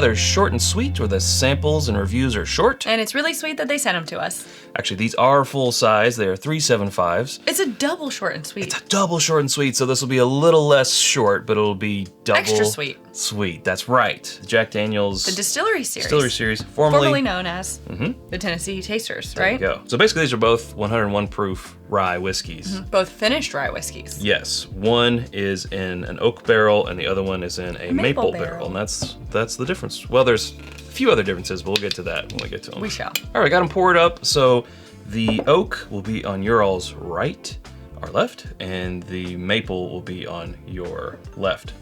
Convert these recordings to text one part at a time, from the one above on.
either short and sweet or the samples and reviews are short. And it's really sweet that they sent them to us. Actually, these are full size. They are 375s. It's a double short and sweet. It's a double short and sweet, so this will be a little less short, but it'll be double extra sweet. Sweet, that's right. Jack Daniel's The Distillery series. Distillery series, formerly known as the Tennessee Tasters, right? There you go. So basically, these are both 101 proof rye whiskeys. Both finished rye whiskeys. Yes, one is in an oak barrel and the other one is in a maple barrel, and that's the difference. Well, there's a few other differences, but we'll get to that when we get to them. We shall. All right, got them poured up. So the oak will be on your all's right, our left, and the maple will be on your left.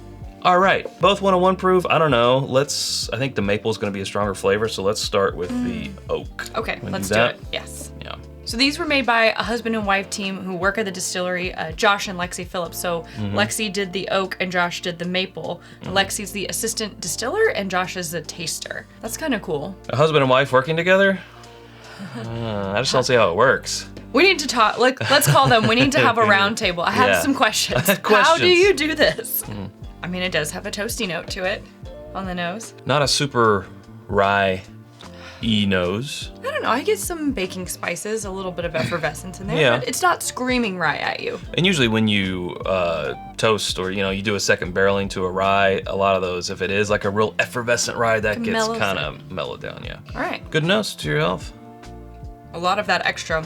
All right, both 101 proof. I don't know. I think the maple is going to be a stronger flavor, so let's start with the oak. Okay, let's do it. Yes. Yeah. So these were made by a husband and wife team who work at the distillery, Josh and Lexi Phillips. So Lexi did the oak and Josh did the maple. Lexi's the assistant distiller and Josh is the taster. That's kind of cool. A husband and wife working together? I just don't see how it works. We need to talk. Let's call them. We need to have a round table. I have some questions. How do you do this? I mean, it does have a toasty note to it on the nose. Not a super rye-y nose. I don't know. I get some baking spices, a little bit of effervescence in there, Yeah. but it's not screaming rye at you. And usually when you toast or, you do a second barreling to a rye, a lot of those, if it is like a real effervescent rye, that gets kind of mellowed down, yeah. All right. Good nose to your health. A lot of that extra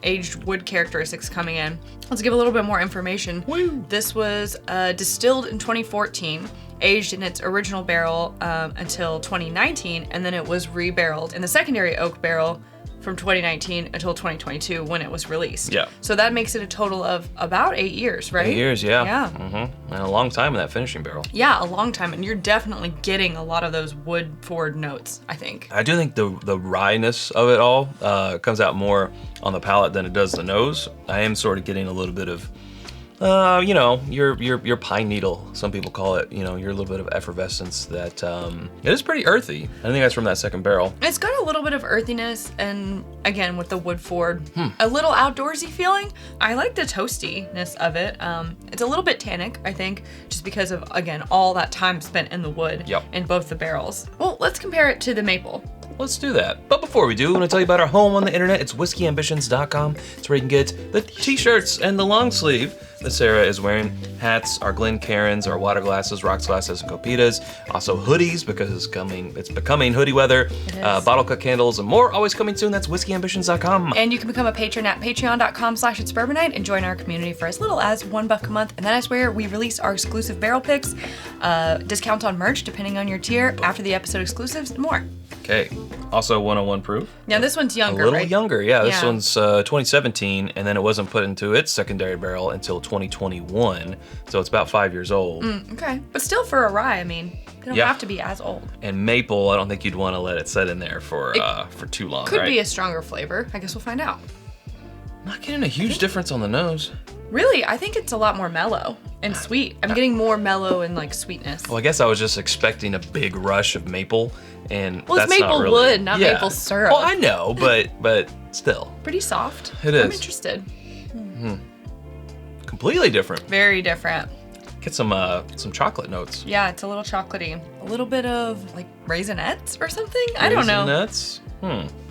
aged wood characteristics coming in. Let's give a little bit more information. Woo. This was distilled in 2014, aged in its original barrel until 2019, and then it was rebarreled in the secondary oak barrel from 2019 until 2022 when it was released. Yeah. So that makes it a total of about 8 years, right? 8 years, yeah. Yeah. And a long time in that finishing barrel. Yeah, a long time, and you're definitely getting a lot of those wood forward notes, I think. I do think the rye-ness of it all comes out more on the palate than it does the nose. I am sort of getting a little bit of, your pine needle, some people call it, your little bit of effervescence that it is pretty earthy. I think that's from that second barrel. It's got a little bit of earthiness, and again, with the wood forward, a little outdoorsy feeling. I like the toastiness of it. It's a little bit tannic, I think, just because of, again, all that time spent in the wood in both the barrels. Well, let's compare it to the maple. Let's do that. But before we do, I want to tell you about our home on the internet. It's whiskyambitions.com. It's where you can get the t-shirts and the long sleeve that Sarah is wearing, hats, our Glencairns, our water glasses, rocks glasses, and copitas. Also hoodies, because it's becoming hoodie weather. Bottle cut candles and more, always coming soon. That's whiskyambitions.com. And you can become a patron at patreon.com/itsbourbonnight and join our community for as little as $1 a month. And that is where we release our exclusive barrel picks, discounts on merch depending on your tier, after the episode exclusives, and more. Okay. Also 101 proof. Now this one's younger, A little right? younger, yeah. This one's 2017, and then it wasn't put into its secondary barrel until 2021, so it's about 5 years old. Okay, but still for a rye, I mean, they don't have to be as old. And maple, I don't think you'd want to let it sit in there for too long, Could right? be a stronger flavor. I guess we'll find out. Not getting a huge difference on the nose. Really, I think it's a lot more mellow and sweet. I'm getting more mellow and like sweetness. Well, I guess I was just expecting a big rush of maple, and well, that's it's maple not really, wood, not maple syrup. Well, I know, but still. Pretty soft. It is. I'm interested. Completely different. Very different. Get some chocolate notes. Yeah, it's a little chocolatey. A little bit of like raisinets or something? I don't know. Raisinets?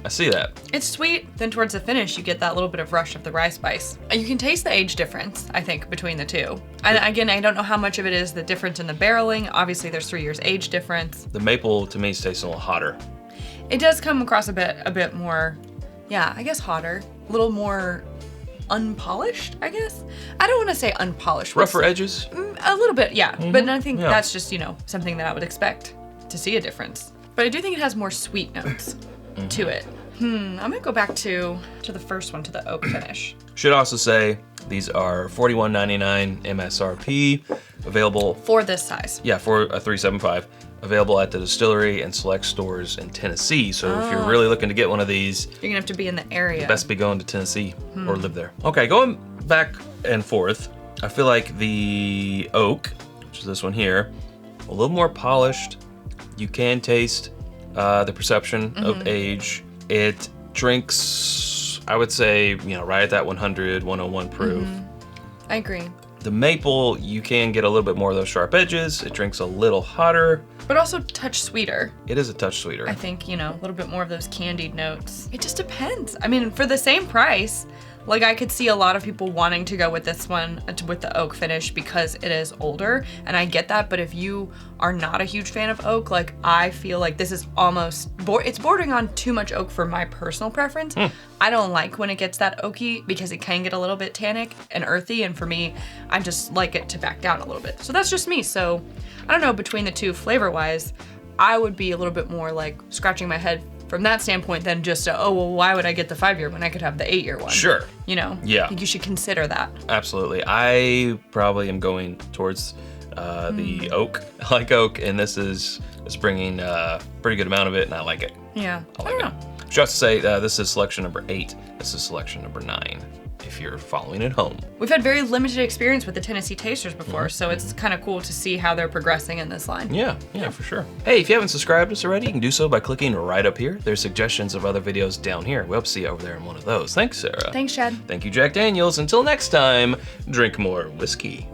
I see that. It's sweet. Then towards the finish, you get that little bit of rush of the rye spice. You can taste the age difference, I think, between the two. And again, I don't know how much of it is the difference in the barreling. Obviously, there's 3 years age difference. The maple, to me, tastes a little hotter. It does come across a bit more, yeah, I guess hotter. A little more unpolished, I guess. I don't want to say unpolished. Rougher edges? A little bit, yeah. But I think that's just, something that I would expect to see a difference. But I do think it has more sweet notes to it. I'm gonna go back to the first one, to the oak finish. Should also say these are $41.99 MSRP, available for this size. Yeah, for a 375, available at the distillery and select stores in Tennessee. So if you're really looking to get one of these, you're gonna have to be in the area. Best be going to Tennessee or live there. Okay, going back and forth, I feel like the oak, which is this one here, a little more polished. You can taste the perception of age. It drinks, I would say, right at that 100, 101 proof. I agree. The maple, you can get a little bit more of those sharp edges. It drinks a little hotter. But also a touch sweeter. It is a touch sweeter. I think, you know, a little bit more of those candied notes. It just depends. I mean, for the same price, like I could see a lot of people wanting to go with this one, with the oak finish, because it is older, and I get that. But if you are not a huge fan of oak, like I feel like this is almost, it's bordering on too much oak for my personal preference. I don't like when it gets that oaky because it can get a little bit tannic and earthy, and for me, I just like it to back down a little bit. So that's just me. So I don't know, between the two flavor-wise, I would be a little bit more like scratching my head from that standpoint than just, oh, well, why would I get the 5-year when I could have the 8-year one? Sure. You know? Yeah. I think you should consider that. Absolutely. I probably am going towards the oak. I like oak, and it's bringing a pretty good amount of it, and I like it. Yeah. I like it. Just to say, this is selection number 8. This is selection number 9. If you're following at home. We've had very limited experience with the Tennessee Tasters before, so it's kind of cool to see how they're progressing in this line. Yeah, for sure. Hey, if you haven't subscribed to us already, you can do so by clicking right up here. There's suggestions of other videos down here. We hope to see you over there in one of those. Thanks, Sarah. Thanks, Chad. Thank you, Jack Daniels. Until next time, drink more whiskey.